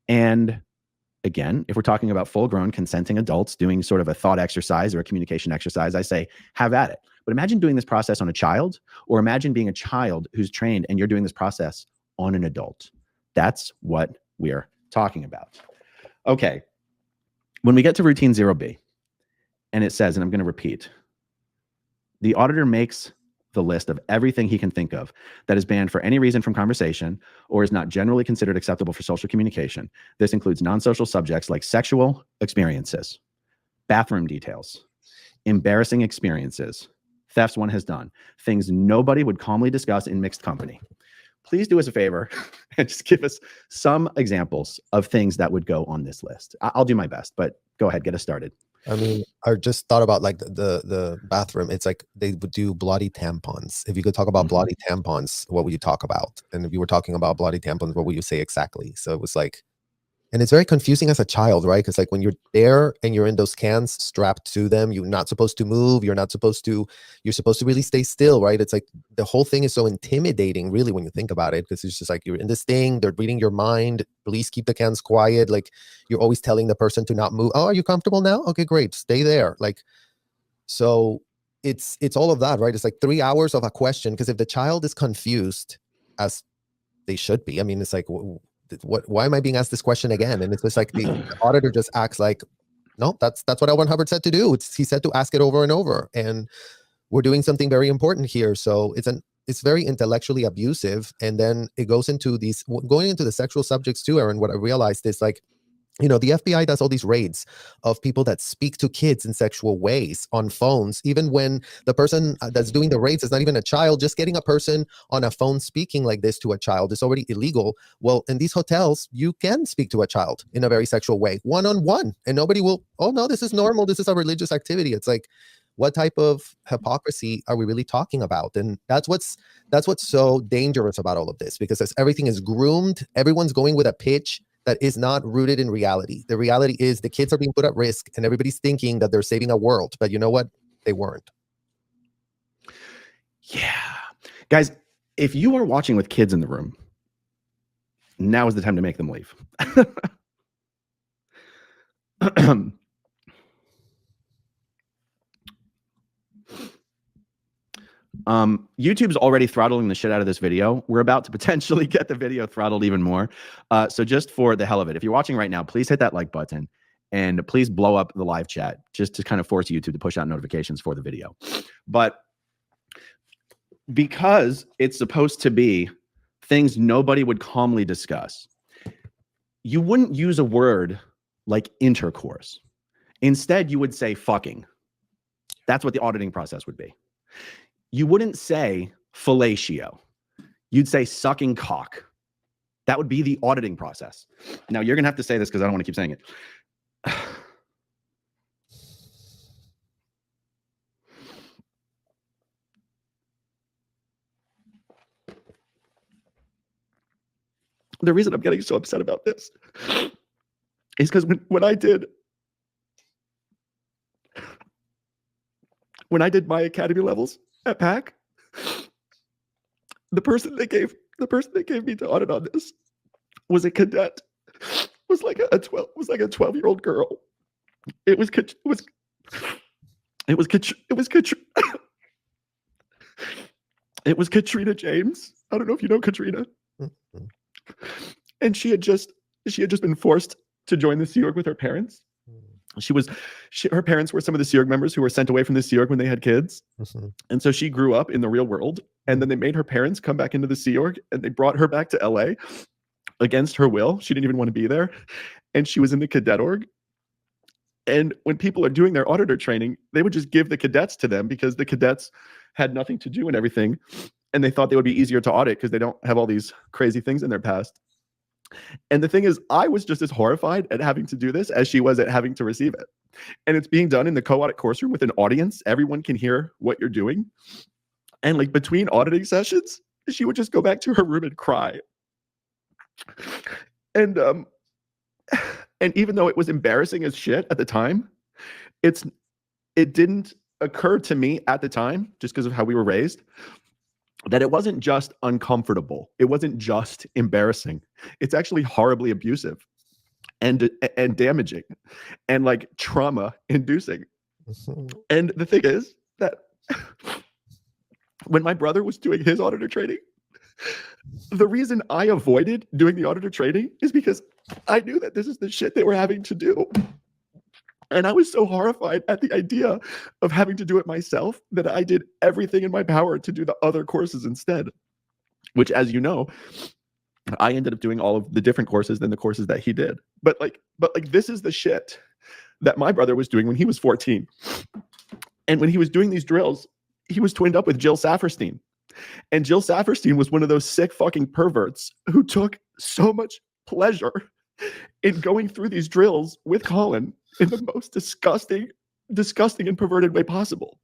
And again, if we're talking about full-grown consenting adults doing sort of a thought exercise or a communication exercise, I say, have at it. But imagine doing this process on a child, or imagine being a child who's trained and you're doing this process on an adult. That's what we're talking about. Okay. When we get to routine 0B, and it says, and I'm going to repeat, the auditor makes the list of everything he can think of that is banned for any reason from conversation or is not generally considered acceptable for social communication. This includes non-social subjects like sexual experiences, bathroom details, embarrassing experiences, thefts one has done, things nobody would calmly discuss in mixed company. Please do us a favor and just give us some examples of things that would go on this list. I'll do my best, but go ahead, get us started. I mean, I just thought about like the bathroom. It's like they would do bloody tampons. If you could talk about bloody tampons, what would you talk about? And if you were talking about bloody tampons, what would you say exactly? So it was like, and it's very confusing as a child, right? Because like when you're there and you're in those cans strapped to them, you're not supposed to move. You're supposed to really stay still, right? It's like the whole thing is so intimidating, really, when you think about it, because it's just like you're in this thing, they're reading your mind. Please keep the cans quiet. Like you're always telling the person to not move. Oh, are you comfortable now? Okay, great. Stay there. Like, so it's all of that, right? It's like 3 hours of a question. Because if the child is confused, as they should be, I mean, it's like, why am I being asked this question again? And it's just like the auditor just acts like, no, that's what L. Ron Hubbard said to do. He said to ask it over and over, and we're doing something very important here. So it's very intellectually abusive. And then it goes into going into the sexual subjects too, Aaron. What I realized is like, you know, the FBI does all these raids of people that speak to kids in sexual ways on phones, even when the person that's doing the raids is not even a child. Just getting a person on a phone speaking like this to a child is already illegal. Well, in these hotels, you can speak to a child in a very sexual way, one-on-one, and nobody will, oh no, this is normal. This is a religious activity. It's like, what type of hypocrisy are we really talking about? And that's what's so dangerous about all of this, because as everything is groomed, everyone's going with a pitch that is not rooted in reality. The reality is the kids are being put at risk and everybody's thinking that they're saving a world. But you know what? They weren't. Yeah. Guys, if you are watching with kids in the room, now is the time to make them leave. YouTube's already throttling the shit out of this video. We're about to potentially get the video throttled even more. So just for the hell of it, if you're watching right now, please hit that like button and please blow up the live chat just to kind of force YouTube to push out notifications for the video. But because it's supposed to be things nobody would calmly discuss, you wouldn't use a word like intercourse. Instead, you would say fucking. That's what the auditing process would be. You wouldn't say fellatio. You'd say sucking cock. That would be the auditing process. Now, you're going to have to say this because I don't want to keep saying it. The reason I'm getting so upset about this is because when I did my academy levels at PAC, the person that gave me to audit on this was a cadet. Was like a 12-year-old girl. It was Katrina James. I don't know if you know Katrina. And she had just been forced to join the Sea Org with her parents. Her parents were some of the Sea Org members who were sent away from the Sea Org when they had kids. And so she grew up in the real world. And then they made her parents come back into the Sea Org and they brought her back to LA against her will. She didn't even want to be there. And she was in the cadet org. And when people are doing their auditor training, they would just give the cadets to them because the cadets had nothing to do and everything. And they thought they would be easier to audit because they don't have all these crazy things in their past. And the thing is, I was just as horrified at having to do this as she was at having to receive it. And it's being done in the co-audit course room with an audience. Everyone can hear what you're doing. And like between auditing sessions, she would just go back to her room and cry. And even though it was embarrassing as shit at the time, it didn't occur to me at the time, just because of how we were raised, that it wasn't just uncomfortable. It wasn't just embarrassing. It's actually horribly abusive. and damaging and like trauma inducing. Mhm. And the thing is that when my brother was doing his auditor training, the reason I avoided doing the auditor training is because I knew that this is the shit they were having to do. And I was so horrified at the idea of having to do it myself that I did everything in my power to do the other courses instead, which, as you know, I ended up doing all of the different courses than the courses that he did. But this is the shit that my brother was doing when he was 14. And when he was doing these drills, he was twinned up with Jill Saferstein. And Jill Saferstein was one of those sick fucking perverts who took so much pleasure in going through these drills with Colin in the most disgusting and perverted way possible.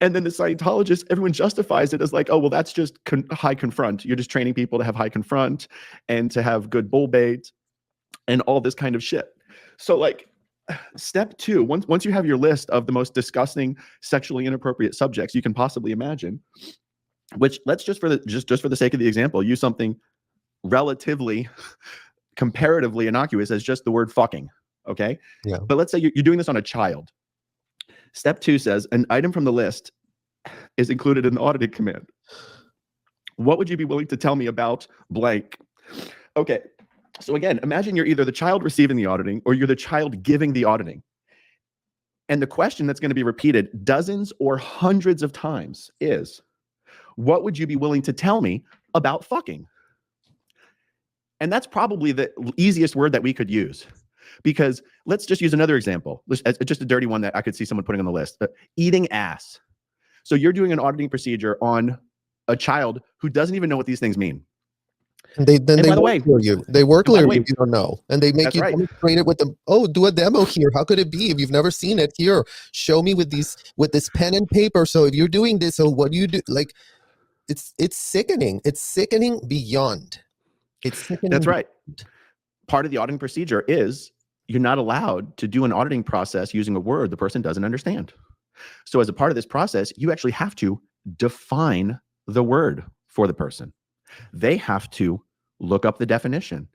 And then the Scientologists, everyone justifies it as like, oh, well, that's just high confront. You're just training people to have high confront and to have good bull bait and all this kind of shit. So like step 2, once you have your list of the most disgusting, sexually inappropriate subjects you can possibly imagine, which let's just for the sake of the example, use something relatively comparatively innocuous as just the word fucking. Okay. Yeah. But let's say you're doing this on a child. Step 2 says an item from the list is included in the auditing command. What would you be willing to tell me about blank? Okay. So again, imagine you're either the child receiving the auditing or you're the child giving the auditing. And the question that's going to be repeated dozens or hundreds of times is, what would you be willing to tell me about fucking? And that's probably the easiest word that we could use. Because let's just use another example. Just a dirty one that I could see someone putting on the list. Eating ass. So you're doing an auditing procedure on a child who doesn't even know what these things mean. And they work for you. They work clear if you don't know. And they make you demonstrate it with them. Oh, do a demo here. How could it be? If you've never seen it, here, show me with this pen and paper. So if you're doing this, so what do you do? Like, it's sickening. It's sickening beyond. It's sickening. That's right. Part of the auditing procedure is you're not allowed to do an auditing process using a word the person doesn't understand. So as a part of this process, you actually have to define the word for the person. They have to look up the definition.